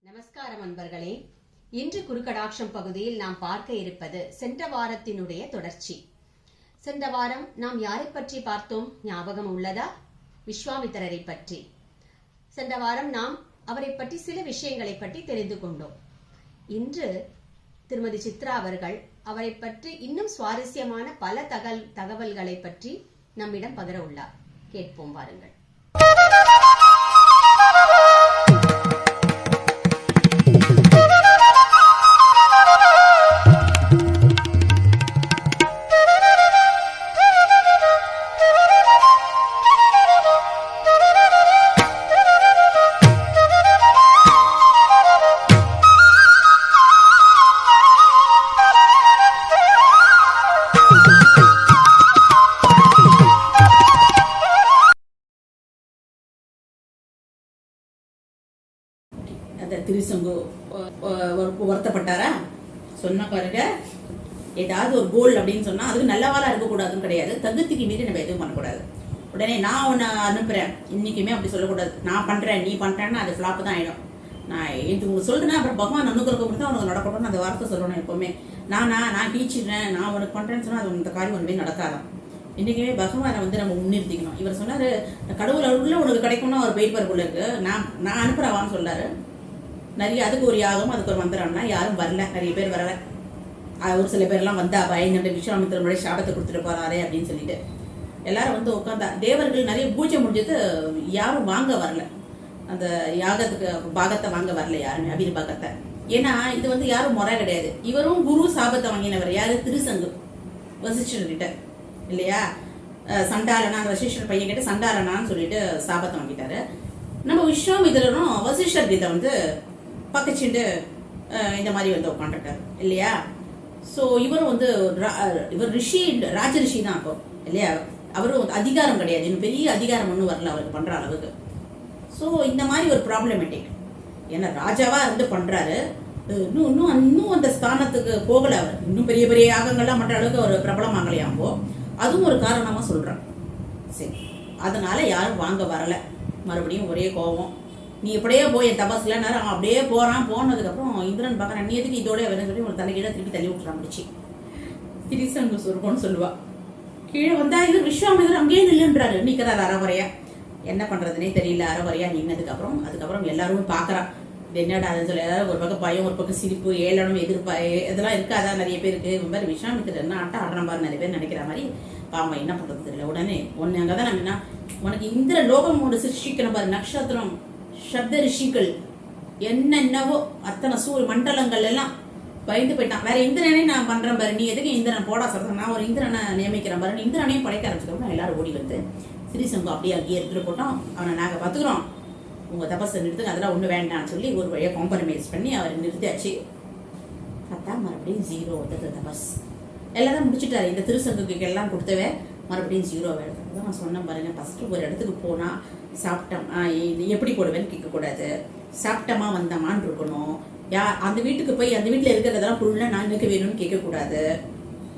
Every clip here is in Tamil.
நமஸ்காரம் அன்பர்களே. இன்று குருகடாட்சம் பகுதியில் நாம் பார்க்க இருப்பது சென்ற வாரத்தினுடைய தொடர்ச்சி. சென்ற வாரம் நாம் யாரை பற்றி பார்த்தோம்? ஞாபகம் உள்ளதா? விஸ்வாமித்திரரை பற்றி. சென்ற வாரம் நாம் அவரை பற்றி சில விஷயங்களை பற்றி தெரிந்து கொண்டோம். இன்று திருமதி சித்ரா அவர்கள் அவரை பற்றி இன்னும் சுவாரஸ்யமான பல தகவல்களை பற்றி நம்மிடம் பகிர உள்ளார். கேட்போம் வாருங்கள். திரிசங்கு வருத்தப்பட்டாரா? சொன்ன பாருங்க, ஏதாவது ஒரு கோல் அப்படின்னு சொன்னா அதுக்கு நல்லவாளா இருக்கக்கூடாதுன்னு கிடையாது, தகுதிக்கு மீறி நம்ம எதுவும் பண்ணக்கூடாது. உடனே நான் உன்னை அனுப்புறேன் இன்னைக்குமே அப்படி சொல்லக்கூடாது. நான் பண்றேன் நீ பண்றேன்னா அது ஃபிளாப் தான் ஆயிடும். நான் இது உங்களுக்கு சொல்றேன்னா அப்புறம் பகவான் அனுகிரகம் கொடுத்தா உனக்கு நடக்கணும்னு அந்த வார்த்தை சொல்லணும். எப்பவுமே நான் டீச்சிடுறேன் நான் உனக்கு பண்றேன்னு சொன்னா அது இந்த காரியம் ஒன்றுமே நடக்காதான். இன்னைக்குமே பகவானை நம்ம முன்னிறுத்திக்கணும். இவர் சொன்னாரு, கடவுள் அருள்ல உனக்கு கிடைக்கும்னு ஒரு பேப்பருக்குள்ள இருக்கு, நான் அனுப்புறவான்னு சொல்லாரு. நிறைய அதுக்கு ஒரு யாகம் அதுக்கு ஒரு மந்திரம்னா யாரும் வரல, நிறைய பேர் வரல. ஒரு சில பேர்லாம் வந்தா பயங்கர விஸ்வாமித்திரனுடைய சாபத்தை கொடுத்துட்டு போறாரே அப்படின்னு சொல்லிட்டு எல்லாரும் உட்காந்தா. தேவர்கள் நிறைய பூஜை முடிஞ்சது, யாரும் வாங்க வரல, அந்த யாகத்துக்கு பாகத்தை வாங்க வரல யாருமே, அபீர் பாகத்தை. ஏன்னா இது யாரும் முறை கிடையாது. இவரும் குரு சாபத்தை வாங்கினவர் யாரு? திருசங்கு வசிஷ்டர்கிட்ட இல்லையா? சண்டாலனா, வசிஷ்டர் பையன் கிட்ட சண்டாலனான்னு சொல்லிட்டு சாபத்தை வாங்கிட்டாரு. நம்ம விஸ்வாமித்திரனும் வசிஷ்டர் கிட்ட பக்கச்சுட்டு இந்த மாதிரி உட்காந்துட்டாரு இல்லையா? ஸோ இவரும் இவர் ரிஷி, ராஜ ரிஷி தான் அப்போ இல்லையா? அவரும் அதிகாரம் கிடையாது, இன்னும் பெரிய அதிகாரம் ஒன்றும் வரல அவருக்கு பண்ற அளவுக்கு. ஸோ இந்த மாதிரி ஒரு ப்ராப்ளமேட்டிக். ஏன்னா ராஜாவா பண்றாரு, இன்னும் அந்த ஸ்தானத்துக்கு போகல அவர், இன்னும் பெரிய பெரிய யாகங்கள்லாம் பண்ற அளவுக்கு ஒரு பிரபலம் ஆகலையாம்போ. அதுவும் ஒரு காரணமா சொல்றான். சரி, அதனால யாரும் வாங்க வரல. மறுபடியும் ஒரே கோபம், நீ இப்படியே போய் என் தபஸ்ல நேரம் அப்படியே போறான். போனதுக்கப்புறம் இந்திரன் பார்க்கறான், நீ எதுக்கு இதோட வேணும் சொல்லி ஒரு தலைகீழ திருப்பி தள்ளி விட்டுறான் முடிச்சு. திரிசங்கு சொருப்போன்னு சொல்லுவா. கீழே வந்தா இவர் விஸ்வாமித்திரர் அங்கேயே நில்லுன்றாரு, நிக்கிறாரு அறவரையா. என்ன பண்றதுன்னே தெரியல, அறவரையா நின்னதுக்கப்புறம் அதுக்கப்புறம் எல்லாரும் பாக்குறான். என்னடா அதுன்னு சொல்லி எல்லாரும் ஒரு பக்கம் பயம், ஒரு பக்கம் சிரிப்பு, ஏளனம், எதிர்ப்பா இதெல்லாம் இருக்காதா நிறைய பேருக்கு. இந்த மாதிரி விஸ்வாமித்திரர் என்ன ஆட்டம் ஆடுற மாதிரி நிறைய பேர் நினைக்கிற மாதிரி. பாவம் என்ன பண்றது தெரியல. உடனே ஒன்னு அங்கதான் நம்ம, உனக்கு இந்திர லோகம் ஒன்று சிருஷ்டிக்கிற பாரு, நட்சத்திரம், சப்த ரிஷிகள், என்னென்னவோ அத்தனை மண்டலங்கள் எல்லாம் பயந்து போயிட்டான். வேற இந்திரனே நான் பண்றேன் பாரு, நீ எதுக்கு இந்திரன் போடா சொல்றேன், நான் ஒரு இந்திரனை நியமிக்கிறேன் பாரு. இந்திரனையும் படைக்க ஆரம்பிச்சுக்கணும். எல்லாரும் ஓடி வந்து திரிசங்கு அப்படியே அங்கேயே எடுத்துட்டு போட்டோம். அவனை நாங்க பாத்துக்கிறோம், உங்க தபஸை நிறுத்துங்க, அதெல்லாம் ஒண்ணு வேண்டாம்னு சொல்லி ஒரு வழியா காம்ப்ரமைஸ் பண்ணி அவர் நிறுத்தியாச்சு. பார்த்தா மறுபடியும் ஜீரோ வந்தது தபஸ். எல்லாரும் முடிச்சுட்டாரு. இந்த திருசங்குக்கு எல்லாம் கொடுத்தவே மறுபடியும் ஜீரோ வேணும். நான் சொன்னேன் பாருங்க, ஃபர்ஸ்ட் ஒரு இடத்துக்கு போனா சாப்பிட்டோம் இது எப்படி போடுவேன்னு கேட்கக்கூடாது, சாப்பிட்டமா வந்தமான்னு இருக்கணும். அந்த வீட்டுக்கு போய் அந்த வீட்டுல இருக்கிறதெல்லாம் ஃபுல்லா நான் எனக்கு வேணும்னு கேட்கக்கூடாது.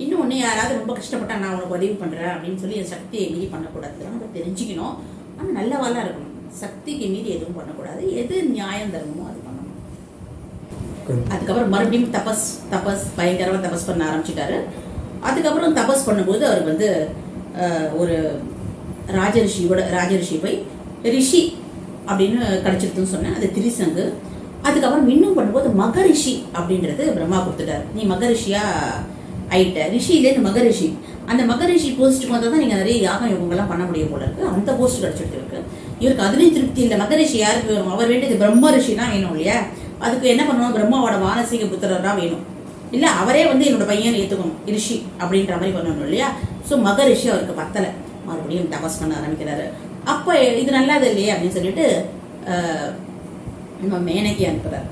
இன்னொன்னு யாராவது ரொம்ப கஷ்டப்பட்டா நான் உனக்கு உதவி பண்றேன் அப்படின்னு சொல்லி என் சக்தியை மீறி பண்ணக்கூடாது. நம்ம தெரிஞ்சுக்கணும். ஆனா நல்லவாளா இருக்கணும். சக்திக்கு மீறி எதுவும் பண்ணக்கூடாது. எது நியாயம் தரணுமோ அது பண்ணணும். அதுக்கப்புறம் மறுபடியும் தபஸ் பயங்கரமா தபஸ் பண்ண ஆரம்பிச்சுட்டாரு. அதுக்கப்புறம் தபஸ் பண்ணும்போது அவருக்கு ஒரு ராஜரிஷி போய் ரிஷி அப்படின்னு கிடைச்சிருக்குன்னு சொன்னேன், அது திரிசங்கு. அதுக்கப்புறம் இன்னும் பண்ணும்போது மகரிஷி அப்படின்றது பிரம்மா கொடுத்துட்டாரு. நீ மகரிஷியா ஆயிட்ட, ரிஷியிலேருந்து மகரிஷி. அந்த மகரிஷி போஸ்ட்டுக்கு வந்தால் தான் நீங்கள் நிறைய யாகம் யோகங்கள்லாம் பண்ண முடியும் போல இருக்கு. அந்த போஸ்ட் கிடைச்சிட்டு இருக்கு. இவருக்கு அதுலேயும் திருப்தி இல்லை. மகரிஷி யாருக்கு வேணும்? அவர் வேண்டியது பிரம்ம ரிஷி தான் வேணும் இல்லையா? அதுக்கு என்ன பண்ணணும்? பிரம்மாவோட மானசீக புத்திரர் தான் வேணும். இல்ல அவரே என்னோட பையன் ஏத்துக்கணும் ரிஷி அப்படின்ற மாதிரி பண்ணணும் இல்லையா? சோ மகரிஷி அவருக்கு பத்தலை. மறுபடியும் தபஸ் பண்ண ஆரம்பிக்கிறாரு. அப்ப இது நல்லாது இல்லையா அப்படின்னு சொல்லிட்டு மேனகை அனுப்புறாரு.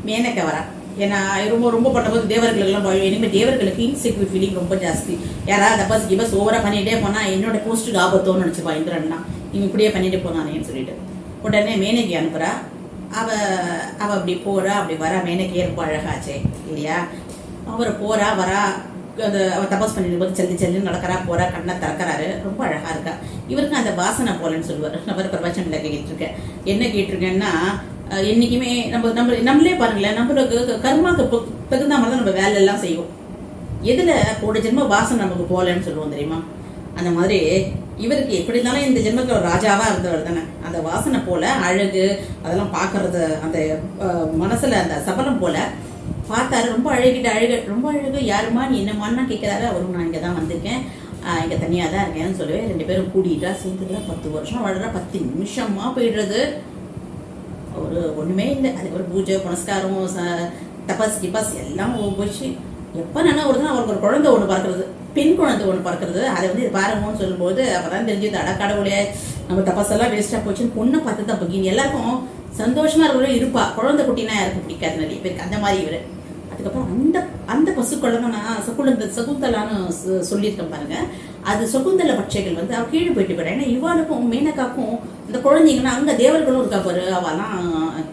மேனகை வரா. ஏன்னா ரொம்ப ரொம்ப பண்ணும்போது தேவர்கள் எல்லாம் பயம். இனிமே தேவர்களுக்கு இன்செக்யூர் ஃபீலிங் ரொம்ப ஜாஸ்தி. யாராவது தபஸ் கிபஸ் ஓவரா பண்ணிட்டே போனா என்னோட போஸ்ட்டுக்கு ஆபத்தோன்னு நினைச்சுப்பா இந்திரன்னா, இவன் இப்படியே பண்ணிட்டு போனானேன்னு சொல்லிட்டு உடனே மேனகை அனுப்புறா. அவ அப்படி போறா, அப்படி வரா. மேனகையே ரொம்ப அழகாச்சே இல்லையா? அவர் போறா வரா, அவ தபஸ் பண்ணிட்டு போது செல்லி நடக்கிறா போறா, கண்ணை திறக்கிறாரு, ரொம்ப அழகா இருக்கா. இவருக்கு அந்த வாசனை போலன்னு சொல்லுவார். நான் பிரபஞ்சம்ல கேட்டிருக்கேன். என்ன கேட்டிருக்கேன்னா, என்னைக்குமே நம்மளே பாருங்களேன், நம்மளுக்கு கர்மாக்கு தகுந்த மாதிரி தான் நம்ம வேலை எல்லாம் செய்வோம். எதுல போட ஜென்ம வாசனை நமக்கு போகலன்னு சொல்லுவோம் தெரியுமா? அந்த மாதிரி இவருக்கு எப்படி இருந்தாலும் இந்த ஜென்மத்தில் ஒரு ராஜாவா இருந்தவர் தானே. அந்த வாசனை போல அழகு அதெல்லாம் பார்க்கறது, அந்த மனசுல அந்த சபலம் போல பார்த்தாரு. ரொம்ப ரொம்ப அழகு. யாருமா நீ என்னமான்னு கேட்கிறாரு. அவரும் நான் இங்கே தான் வந்திருக்கேன், இங்கே தனியாக தான் இருக்கேன்னு சொல்லுவேன். 2 பேரும் கூடிட்டா சேர்ந்துக்கலாம். 10 வருஷம் வாழ்றா. 10 நிமிஷமா போயிடுறது. ஒரு ஒண்ணுமே இல்லை. அதுக்கு ஒரு பூஜை புனஸ்காரம் தபஸ் கிபாஸ் எல்லாம் போச்சு. எப்போ நினைவு வருதுன்னா அவருக்கு ஒரு குழந்தை ஒன்று பறக்கிறது, பெண் குழந்தை ஒன்று பறக்கிறது. அதை வந்து இது பாருங்கன்னு சொல்லும்போது அப்பதான் தெரிஞ்சது, அடக்கடவுளே நம்ம தபஸ் எல்லாம் வேஸ்டா போச்சுன்னு பொண்ணை பார்த்து தான் பகின். எல்லாருக்கும் சந்தோஷமா இருக்கணும் இருப்பா. குழந்தை குட்டினா யாருக்கும் பிடிக்காது நிறைய பேருக்கு. அந்த மாதிரி இவரு. அதுக்கப்புறம் அந்த பசுக்குழந்தை நான் சகுந்தலான்னு சொல்லியிருக்கேன் பாருங்க. அது சகுந்தல பட்சைகள் வந்து அவ கீழே போயிட்டு போயிடா. ஏன்னா இவாளுக்கும் மேனக்காக்கும் இந்த குழந்தைங்கன்னா அங்க தேவர்களும் இருக்கா பாரு. அவெல்லாம்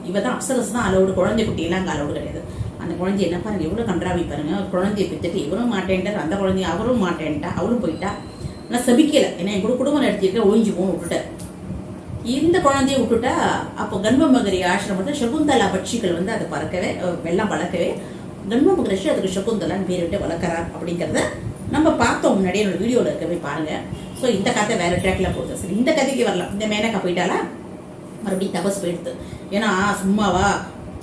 இவதான் அப்சரஸ் தான் அலோடு. குழந்தை குட்டியெல்லாம் அங்கே அலோடு கிடையாது. அந்த குழந்தை என்ன பாருங்க எவ்வளவு கன்றாவி பாருங்க. குழந்தைய பித்துட்டு இவரும் மாட்டேன்ட்டார், அந்த குழந்தைய அவரும் மாட்டேன்ட்டா, அவரும் போயிட்டா. நான் சபிக்கல, ஏன்னா என் குடும்பம் நடத்திருக்க ஒழிஞ்சு போன்னு விட்டுட்டார். இந்த குழந்தைய விட்டுட்டா அப்போ கன்வமகரி ஆசிரமத்தை சகுந்தலா பட்சிகள் வந்து அதை பறக்கவே வெள்ளம் வளர்க்கவே கன்வ மகரிஷி அதுக்கு சகுந்தலான்னு பேரிட்டு வளர்க்குறார் அப்படிங்கிறத நம்ம பார்த்தோம் முன்னாடி என்னோட வீடியோவில் இருக்கவே பாருங்க. ஸோ இந்த கதை வேற ட்ராக்ல போகுது. சரி, இந்த கதைக்கு வரலாம். இந்த மேனக்கா போயிட்டாலா மறுபடியும் தபஸ் போயிடுது. ஏன்னா சும்மாவா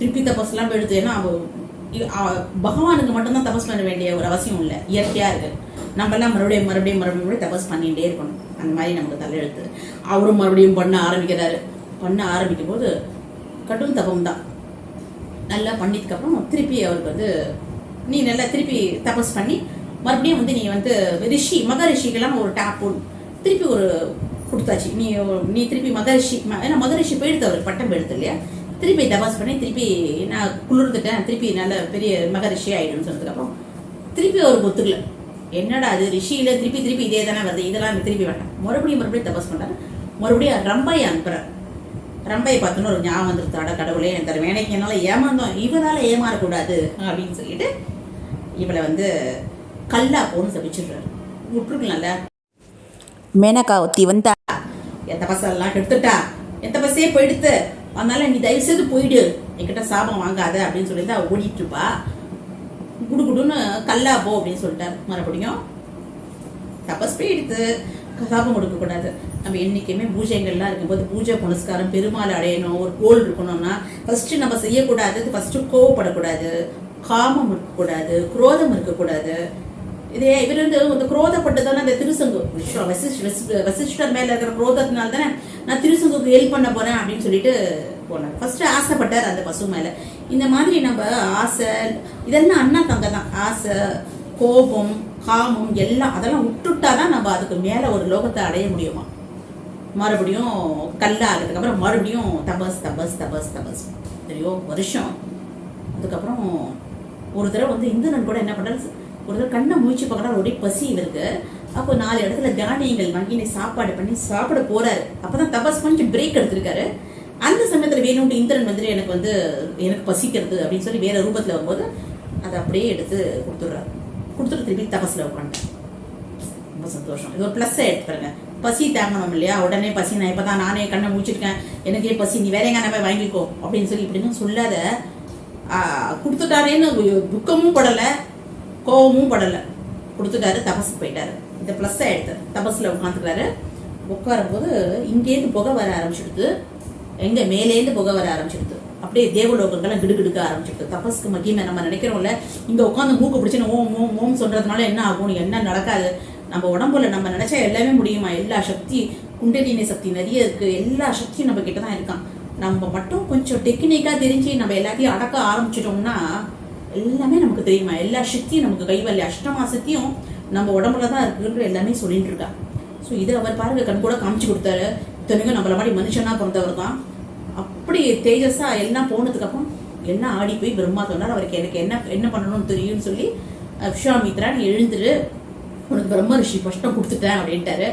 திருப்பி தபஸ்லாம் போயிடுது. ஏன்னா பகவானுக்கு மட்டும்தான் தபஸ் பண்ண வேண்டிய ஒரு அவசியம் இல்லை, இயற்கையா இருக்கு. நம்மெல்லாம் மறுபடியும் தபஸ் பண்ணிகிட்டே இருக்கணும். அந்த மாதிரி நமக்கு தலையெழுத்து. அவரும் மறுபடியும் பண்ண ஆரம்பிக்கிறாரு. பண்ண ஆரம்பிக்கும் போது கடும் தபம் தான். நல்லா பண்ணதுக்கப்புறம் திருப்பி அவருக்கு வந்து நீ நல்லா திருப்பி தபஸ் பண்ணி மறுபடியும் வந்து நீ வந்து மகரிஷிக்கெல்லாம் ஒரு டேப் திருப்பி ஒரு கொடுத்தாச்சு. நீ திருப்பி மகரிஷி, ஏன்னா மகரிஷி போயிடுத்து, அவருக்கு பட்டம் போயிடுது இல்லையா. திருப்பி தபாஸ் பண்ணி திருப்பி நான் குளிர்ந்துட்டேன், திருப்பி நல்ல பெரிய மகரிஷி ஆயிடுன்னு சொன்னதுக்கப்புறம் திருப்பி அவருக்கு ஒத்துக்கல. என்னடா அது ரிஷியில திருப்பி இதே தானே வருது, இதெல்லாம் திருப்பி வேண்டாம். மறுபடியும் தபாஸ் பண்றாரு. மறுபடியும் ரம்பையை அனுப்புறாரு. ரம்பையை பார்த்தோன்னு ஒரு ஞாபகம் வந்துருது, அட கடவுளே என் தர வேலைக்கு என்னால ஏமாந்தோம், இவரால ஏமாறக்கூடாது அப்படின்னு சொல்லிட்டு இவளை வந்து கல்லா போன்னு சபிச்சிடுறாரு. விட்டுருக்கலாம்ல. மேனகா ஒத்தி வந்தா என் தபசெல்லாம் கெடுத்துட்டா, என் தபஸே போயிடுத்து, அதனால நீ தயவு செய்து போயிடு, என்கிட்ட சாபம் வாங்காத அப்படின்னு சொல்லிட்டு அவ ஓடிட்டு இருப்பா. குடுகுடுன்னு கல்லா போ அப்படின்னு சொல்லிட்டாரு. மறுபடியும் தபஸ் போயிடுத்து, சாபம் கொடுக்க கூடாது. நம்ம என்னைக்குமே பூஜைகள்லாம் இருக்கும்போது பூஜை புனஸ்காரம் பெருமாள் அடையணும், ஒரு கோல் இருக்கணும்னா ஃபர்ஸ்ட் நம்ம செய்யக்கூடாது. ஃபர்ஸ்ட் கோவப்படக்கூடாது, காமம் இருக்கக்கூடாது, குரோதம் இருக்கக்கூடாது. இதே இவர் வந்து இந்த குரோதப்பட்டதானே அந்த திருசங்கு வசிஷ்டர் மேல இருக்கிற குரோதத்தினால தானே நான் திருசங்குக்கு ஹெல்ப் பண்ண போறேன் அப்படின்னு சொல்லிட்டு போனார். ஃபர்ஸ்ட் ஆசைப்பட்டார் அந்த பசு மேல. இந்த மாதிரி நம்ம ஆசை இதெல்லாம் அண்ணா தங்க தான். ஆசை, கோபம், காமம் எல்லாம் அதெல்லாம் விட்டுட்டாதான் நம்ம அதுக்கு மேல ஒரு லோகத்தை அடைய முடியுமா. மறுபடியும் கல்லா ஆகிறதுக்கு அப்புறம் மறுபடியும் தபஸ் தபஸ் தபஸ் தபஸ் தெரியோ வருஷம். அதுக்கப்புறம் ஒரு தடவை வந்து இந்திரன் கூட என்ன பண்றாரு, ஒரு தடவை கண்ணை முயற்சி பார்க்கறாரு, ஒரே பசி இருக்கு. அப்போ 4 இடத்துல தானியங்கள் வாங்கி சாப்பாடு பண்ணி சாப்பிட போறாரு. அப்பதான் தபஸ் கொஞ்சம் பிரேக் எடுத்திருக்காரு. அந்த சமயத்துல வேணும்ட்டு இந்திரன் வந்து எனக்கு பசிக்கிறது அப்படின்னு சொல்லி வேற ரூபத்துல வரும்போது அதை அப்படியே எடுத்து கொடுத்துடுறாரு. கொடுத்துட்டு திருப்பி தபஸ்ல உட்காந்துட்டேன். ரொம்ப சந்தோஷம். இது ஒரு பிளஸ் எடுத்துருங்க. பசி தாங்கணும் இல்லையா, உடனே பசி நான் இப்பதான் நானே கண்ணை முடிச்சிருக்கேன், எனக்கே பசி, நீ வேற எங்க போய் வாங்கிக்கோ அப்படின்னு சொல்லி இப்படின்னு சொல்லாத. கொடுத்துட்டாரேன்னு துக்கமும் படலை, கோவமும் படலை, கொடுத்துட்டாரு. தபஸுக்கு போயிட்டாரு. இந்த பிளஸ் எடுத்து தபஸ்ல உட்காந்துக்கிறாரு. உட்காரும் போது இங்கேருந்து புகை வர ஆரம்பிச்சுடுது, எங்க மேலேருந்து புகை வர ஆரம்பிச்சுடுது. அப்படியே தேவலோகங்கள்லாம் கிடுகிடுக்க ஆரம்பிச்சுடுது. தபஸ்க்கு மகிமை நம்ம நினைக்கிறோம்ல, இங்க உட்காந்து மூக்கு பிடிச்சுன்னு ஓம் ஓம் ஓம் சொல்றதுனால என்ன ஆகும், என்ன நடக்காது. நம்ம உடம்புல நம்ம நினைச்சா எல்லாமே முடியுமா. எல்லா சக்தி, குண்டலினி சக்தி நிறைய இருக்கு, எல்லா சக்தியும் நம்ம கிட்ட தான் இருக்கான். நம்ம மட்டும் கொஞ்சம் டெக்னிக்கா தெரிஞ்சு நம்ம எல்லாத்தையும் அடக்க ஆரம்பிச்சிட்டோம்னா எல்லாமே நமக்கு தெரியுமா. எல்லா சக்தியும் நமக்கு கைவல்ல, அஷ்டமா சக்தியும் நம்ம உடம்புல தான் இருக்குன்ற எல்லாமே சொல்லிட்டு இருக்கா. ஸோ இதை அவர் பாருங்க கண் கூட காமிச்சு கொடுத்தாரு. இத்தனைக்கும் நம்மள மாதிரி மனுஷனா பிறந்தவர் தான். அப்படி தேஜஸா எல்லாம் போனதுக்கு அப்புறம் எல்லாம் ஆடி போய் பிரம்மா சொன்னார், அவருக்கு எனக்கு என்ன பண்ணணும்னு தெரியும்னு சொல்லி விஸ்வாமித்ரா நீ எழுந்துரு, உனக்கு பிரம்ம ரிஷி பஷ்டம் கொடுத்துட்டேன் அப்படின்ட்டாரு.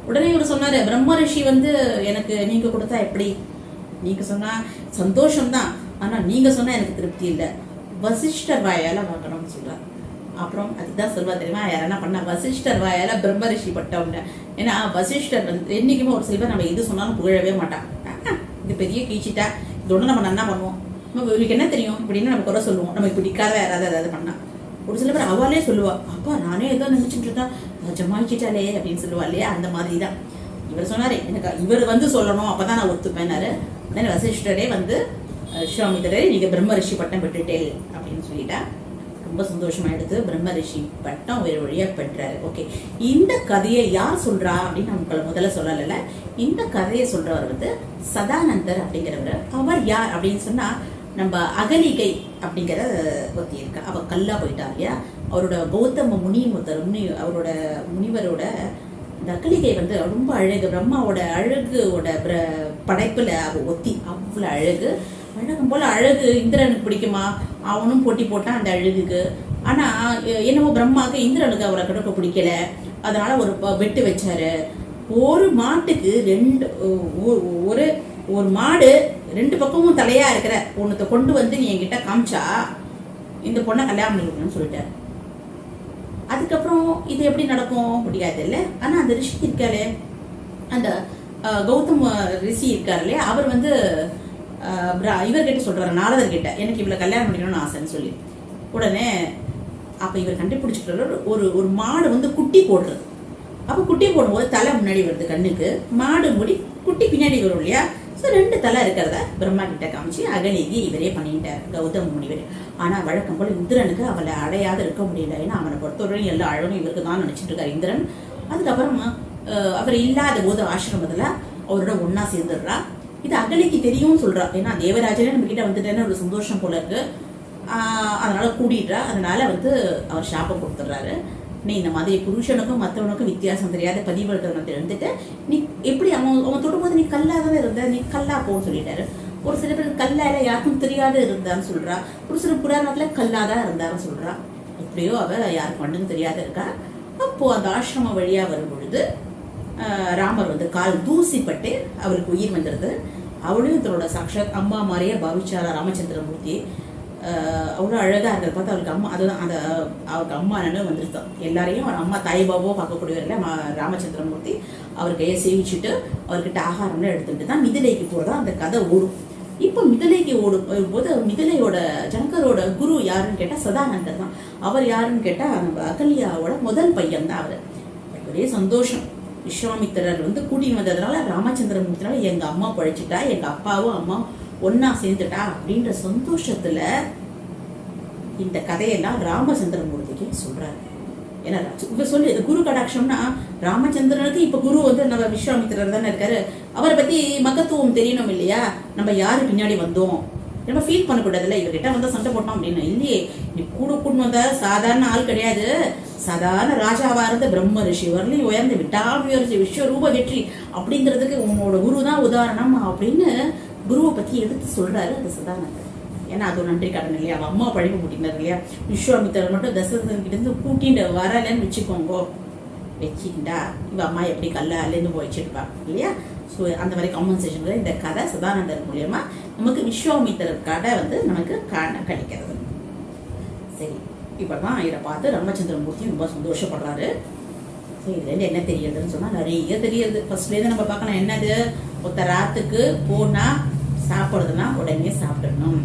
உடனே இவர் சொன்னாரு, பிரம்ம ரிஷி வந்து எனக்கு நீங்க கொடுத்தா எப்படி, நீங்க சொன்னா சந்தோஷம்தான், ஆனா நீங்க சொன்னா எனக்கு திருப்தி இல்லை, வசிஷ்டர் வாயால வாங்கணும்னு சொல்றாரு. அப்புறம் அதுதான் சொல்வா தெரியுமா, யாரா பண்ணா வசிஷ்டர் வாயால பிரம்ம ரிஷி பட்டவங்க. ஏன்னா வசிஷ்டர் வந்து என்னைக்குமே ஒரு சில பேர் நம்ம எது சொன்னாலும் புகழவே மாட்டான். இது பெரிய கீச்சிட்டா, இதோட நம்ம நன்னா பண்ணுவோம், நம்ம இவருக்கு என்ன தெரியும் இப்படின்னு நம்ம குறை சொல்லுவோம், நம்ம பிடிக்காத யாராவது ஏதாவது பண்ணா. ஒரு சில பேர் அவளே சொல்லுவா, அப்பா நானே ஏதோ நினைச்சிட்டு இருக்கேன் ஜமாயிச்சிட்டாலே அப்படின்னு சொல்லுவா இல்லையா. அந்த மாதிரி தான் இவர் சொன்னாரு, எனக்கு இவர் வந்து சொல்லணும் அப்பதான் நான் ஒத்துப்பேனாரு. உடனே வசிஷ்டரே வந்து விஸ்வாமித்திரரே நீங்க பிரம்ம ரிஷி பட்டம் பெற்றுட்டேன் அப்படின்னு சொல்லிட்டா. ரொம்ப சந்தோஷமா எடுத்து பிரம்ம ரிஷி பட்டம் ஒரு வழியா பெற்றாரு. ஓகே, இந்த கதையை யார் சொல்றா அப்படின்னு நமக்கு முதல்ல சொல்லல. இந்த கதையை சொல்றவர் வந்து சதானந்தர் அப்படிங்கிறவர். அவர் யார் அப்படின்னு சொன்னா, நம்ம அகலிகை அப்படிங்கிற ஒருத்தி இருக்கா, அவ கல்லா போயிட்டா இல்லையா. அவரோட கௌதம அவரோட முனிவரோட இந்த அகலிகை வந்து ரொம்ப அழகு, பிரம்மாவோட அழகுவோட படைப்புல அவ ஒத்தி அவ்வளவு அழகு. அழகும் போல அழகு இந்திரனுக்கு பிடிக்குமா, அவனும் போட்டி போட்டான் அந்த அழகுக்கு. ஆனா என்னமோ பிரம்மாவுக்கு இந்திரனுக்கு அவரை கிட்ட பிடிக்கல, அதனால ஒரு வெட்டு வச்சாரு. ஒரு மாட்டுக்கு ஒரு மாடு 2 பக்கமும் தலையா இருக்கிற ஒன்னத்தை கொண்டு வந்து நீ என்கிட்ட காமிச்சா இந்த பொண்ணை கல்யாணம் பண்ணிக்கணும்னு சொல்லிட்டாரு. அதுக்கப்புறம் இது எப்படி நடக்கும் முடியாது இல்ல. ஆனா அந்த ரிஷி இருக்காரு, அந்த கௌதம ரிஷி இருக்காரு இல்லையா, அவர் வந்து இவர்கிட்ட சொல்றாரு, நாரதர் கிட்ட எனக்கு இவ்வளவு கல்யாணம் பண்ணிக்கணும்னு ஆசைன்னு சொல்லி. உடனே அப்ப இவர் கண்டுபிடிச்சிட்டு ஒரு மாடு வந்து குட்டி போடுறது. அப்ப குட்டி போடும்போது தலை முன்னாடி வருது கண்ணுக்கு, மாடு முடி குட்டி பின்னாடி வரும் இல்லையா. ஸோ 2 தலை இருக்கிறத பிரம்மா கிட்ட காமிச்சு அகலிகை இவரே பண்ணிட்டார் கௌதம முனிவர். ஆனா வழக்கம் போல இந்திரனுக்கு அவளை அடையாத இருக்க முடியல. ஏன்னா அவனை பொறுத்தவரை எல்லா அழகும் இவருக்கு தான் நினைச்சிட்டு இருக்காரு இந்திரன். அதுக்கப்புறமா அவர் இல்லாத போது ஆசிரமத்துல அவரோட ஒன்னா சேர்ந்துடுறா. இது அகலிக்கு தெரியும்னு சொல்றா, ஏன்னா தேவராஜனே நம்ம கிட்ட வந்துட்டேன்னு ஒரு சந்தோஷம் போல இருக்கு. அதனால கூடிடுறா. அதனால வந்து அவர் சாபம் கொடுத்துட்றாரு, நீ இந்த மாதிரி புருஷனுக்கும் மற்றவனுக்கும் வித்தியாசம் தெரியாத பதிவர்த்தனத்தை இருந்துட்டு நீ எப்படி அவன் தொடும்போது நீ கல்லாதானே இருந்த, நீ கல்லா போன்னு சொல்லிட்டாரு. ஒரு சில பேர் கல்லால யாருக்கும் தெரியாத இருந்தான்னு சொல்றா, ஒரு சில புராணத்துல கல்லாதான் இருந்தாருன்னு சொல்றா. எப்படியோ அவ யாருக்கு மட்டும் தெரியாத இருக்கா. அப்போ அந்த ஆசிரம வழியா வரும் பொழுது ராமர் வந்து கால் தூசிப்பட்டு அவருக்கு உயிர் வந்துடுது. அவளையும் தன்னோட சாட்சாத் அம்மா மாதிரியே பாவிச்சாரா ராமச்சந்திரமூர்த்தி. அவ்வளோ அழகா இருக்கிறத பார்த்து அவருக்கு அம்மா, அதுதான் அந்த அவருக்கு அம்மா நினைவு வந்துருத்தான். எல்லாரையும் அவர் அம்மா தாய்பாவோ பார்க்கக்கூடியவர்கள ராமச்சந்திரமூர்த்தி அவர் கையை சேவிச்சுட்டு அவர்கிட்ட ஆகாரம்லாம் எடுத்துட்டு தான் மிதிலைக்கு போறதா அந்த கதை ஓடும். இப்போ மிதிலைக்கு ஓடும் போது மிதிலையோட ஜனகரோட குரு யாருன்னு கேட்டா சதானந்தர் தான். அவர் யாருன்னு கேட்டா நம்ம அகல்யாவோட முதல் பையன் தான். அவர் ஒரே சந்தோஷம், விஸ்வாமித்திரர் வந்து கூட்டின்னு வந்ததுனால ராமச்சந்திரமூர்த்தினால எங்க அம்மா பழிச்சுட்டா, எங்க அப்பாவும் அம்மா ஒன்னா சேர்ந்துட்டா அப்படின்ற சந்தோஷத்துல இந்த கதையெல்லாம் ராமச்சந்திரமூர்த்திக்கு சொல்றாரு. ஏன்னா இப்ப சொல்லு குரு கடாட்சம்னா ராமச்சந்திரனுக்கு இப்ப குரு வந்து நம்ம விஸ்வாமித்திரர் தானே இருக்காரு, அவரை பத்தி மகத்துவம் தெரியணும் இல்லையா. நம்ம யாரு பின்னாடி வந்தோம் நம்ம ஃபீல் பண்ணக்கூடாதுல்ல, இவர்கிட்ட வந்தா சண்டை போட்டோம் அப்படின்னு. இல்லையே, நீ கூட்டு வந்த சாதாரண ஆள் கிடையாது, சாதாரண ராஜாவா இருந்த பிரம்ம ரிஷி வரலையும் உயர்ந்து விட்டாமுயற்சி விஸ்வரூப வெற்றி அப்படிங்கிறதுக்கு உன்னோட குரு தான் உதாரணம் அப்படின்னு குருவை பத்தி எடுத்து சொல்றாரு அந்த சதானந்தர். ஏன்னா அது ஒரு நன்றி கடன் இல்லையா, அவன் அம்மா பழிப்பு கூட்டினார் இல்லையா. விஸ்வாமித்திரர் மட்டும் தசரதன் கிட்ட இருந்து கூட்டிட்டு வரலன்னு வச்சுக்கோங்க, வச்சுக்கிட்டா இவ அம்மா எப்படி கல்லாலேருந்து போயிச்சுருப்பா இல்லையா. ஸோ அந்த மாதிரி காம்பன்சேஷன் இந்த கதை சதானந்தர் மூலியமா நமக்கு விஸ்வாமித்திரர் கதை வந்து நமக்கு கிடைக்கிறது. சரி, இப்பதான் இதை பார்த்து ராமச்சந்திரமூர்த்தி ரொம்ப சந்தோஷப்படுறாரு. சரி, இதுலேருந்து என்ன தெரியுதுன்னு சொன்னா நிறைய தெரியுது. ஃபர்ஸ்ட்லேருந்து நம்ம பார்க்கலாம், என்னது ஒத்த ராத்துக்கு போனா சாப்பிடுறதுன்னா உடனே சாப்பிடணும்.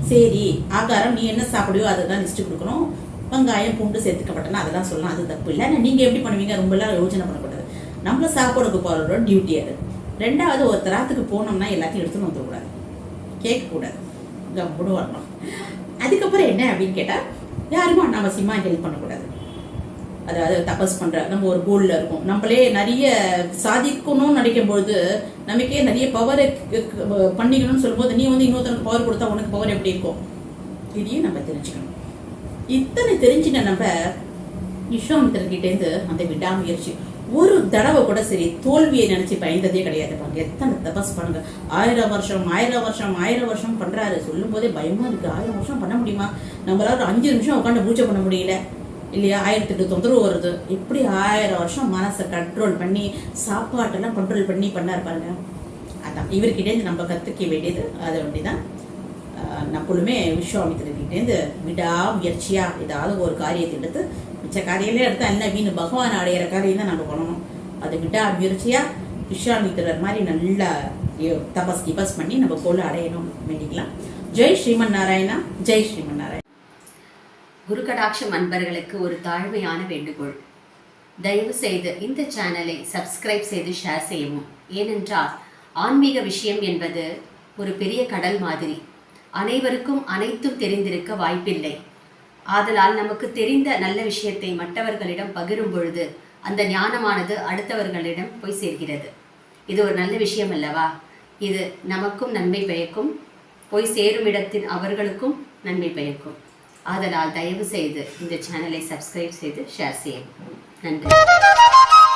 சரி, ஆகாரம் நீ என்ன சாப்பிடுவோ அதுதான் லிஸ்ட் கொடுக்கணும். வெங்காயம் பூண்டு சேர்த்துக்கப்பட்டனா அதெல்லாம் சொல்லலாம், அது தப்பு இல்லை. நீங்க எப்படி பண்ணுவீங்க ரொம்ப எல்லாம் யோசனை பண்ணக்கூடாது. நம்மள சாப்பாடுக்கு போறதோட டியூட்டி அது. 2வது ஒரு தராத்துக்கு போனோம்னா எல்லாத்தையும் எடுத்துன்னு வந்துடக்கூடாது, கேட்கக்கூடாது, கம்முன்னு வரணும். அதுக்கப்புறம் என்ன அப்படின்னு கேட்டா யாருக்கும் அனாவசியமா ஹெல்ப் பண்ணக்கூடாது. அதாவது தபஸ் பண்ற நம்ம ஒரு கோல்ல இருக்கும், நம்மளே நிறைய சாதிக்கணும்னு நினைக்கும் பொழுது நமக்கே நிறைய பவர் பண்ணிக்கணும்னு சொல்லும்போது நீ வந்து இன்னொருத்தருக்கு பவர் கொடுத்தா உனக்கு பவர் எப்படி இருக்கும், இதையும் நம்ம தெரிஞ்சுக்கணும். இத்தனை தெரிஞ்சுட்ட நம்ம விஸ்வாமித்திரர்கிட்ட இருந்து அந்த விடாமுயற்சி ஒரு தடவை கூட சரி தோல்வியை நினைச்சு பயந்ததே கிடையாது. பாருங்க எத்தனை தபஸ் பண்ணுங்க, 1000 வருஷம் பண்றாரு. சொல்லும் போதே பயமா இருக்கு, 1000 வருஷம் பண்ண முடியுமா, நம்மளால 5 நிமிஷம் உட்காந்து பூஜை பண்ண முடியல இல்லையா. 1008 தொந்தரவு வருது. எப்படி 1000 வருஷம் மனசை கண்ட்ரோல் பண்ணி சாப்பாட்டெல்லாம் கண்ட்ரோல் பண்ணி பண்ணாரு பாருங்க. அதான் இவர்கிட்டேருந்து நம்ம கற்றுக்க வேண்டியது. அது அப்படிதான் நம்மளுமே விஸ்வாமித்திரர்கிட்டேருந்து விடாமுயற்சியா ஏதாவது ஒரு காரியத்தை எடுத்து, மிச்ச காரியங்களே எடுத்தா என்ன வீணு, பகவான் அடையிற காரியம் தான் நம்ம பண்ணணும். அது விடாமுயற்சியா விஸ்வாமித்திரர் மாதிரி நல்லா தபஸ் கிபஸ் பண்ணி நம்ம கோலை அடையணும் வேண்டிக்கலாம். ஜெய் ஸ்ரீமன் நாராயணா, ஜெய் ஸ்ரீமன் நாராயணா. குரு கடாட்சம் அன்பர்களுக்கு ஒரு தாழ்மையான வேண்டுகோள். தயவு செய்து இந்த சேனலை சப்ஸ்கிரைப் செய்து ஷேர் செய்யவும். ஏனென்றால் ஆன்மீக விஷயம் என்பது ஒரு பெரிய கடல் மாதிரி. அனைவருக்கும் அனைத்தும் தெரிந்திருக்க வாய்ப்பில்லை. ஆதலால் நமக்கு தெரிந்த நல்ல விஷயத்தை மற்றவர்களிடம் பகிரும் பொழுது அந்த ஞானமானது அடுத்தவர்களிடம் போய் சேர்கிறது. இது ஒரு நல்ல விஷயம் அல்லவா? இது நமக்கும் நன்மை பயக்கும், போய் சேரும் இடத்தில் அவர்களுக்கும் நன்மை பயக்கும். ஆதலால் தயவு செய்து இந்த சேனலை சப்ஸ்கிரைப் செய்து ஷேர் செய்யவும். நன்றி.